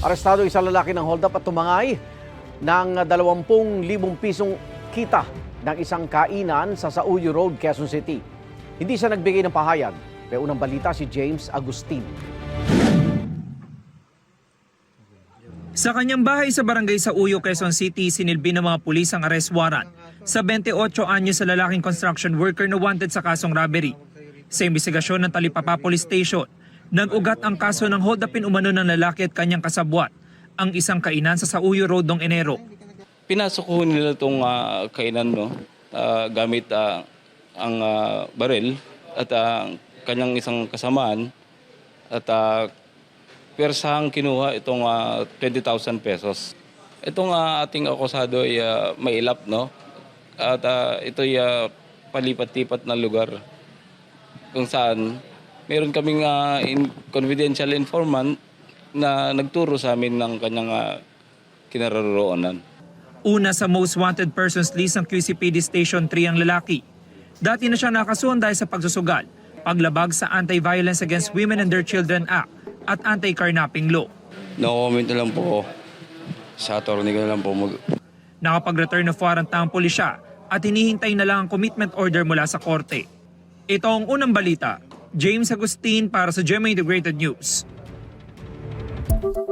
Arestado isang lalaki ng hold up at tumangay ng 20,000 pisong kita ng isang kainan sa Sauyo Road, Quezon City. Hindi siya nagbigay ng pahayag. May unang balita si James Agustin. Sa kanyang bahay sa barangay Sauyo, Quezon City, sinilbi ng mga pulis ang arrest warrant sa 28 anyos sa lalaking construction worker na wanted sa kasong robbery. Sa imbestigasyon ng Talipapa Police Station, nag-ugat ang kaso ng hold-upin umano ng lalaki at kanyang kasabwat, ang isang kainan sa Sauyo Road noong Enero. Pinasok ko nila itong kainan gamit ang baril at kanyang isang kasamaan at persahang kinuha itong 20,000 pesos. Itong ating akusado ay mailap, no? At ito'y palipat-lipat na lugar kung saan meron kaming confidential informant na nagturo sa amin ng kanyang kinaroroonan. Una sa most wanted persons list ng QCPD Station 3 ang lalaki. Dati na siya nakasuhan dahil sa pagsusugal, paglabag sa Anti-Violence Against Women and Their Children Act at Anti-Carnapping Law. No-comment na lang po sa attorney ko na lang po Nakapag-return of warrant na ang pulisya at hinihintay na lang ang commitment order mula sa korte. Ito ang unang balita. James Agustin para sa GMA Integrated News.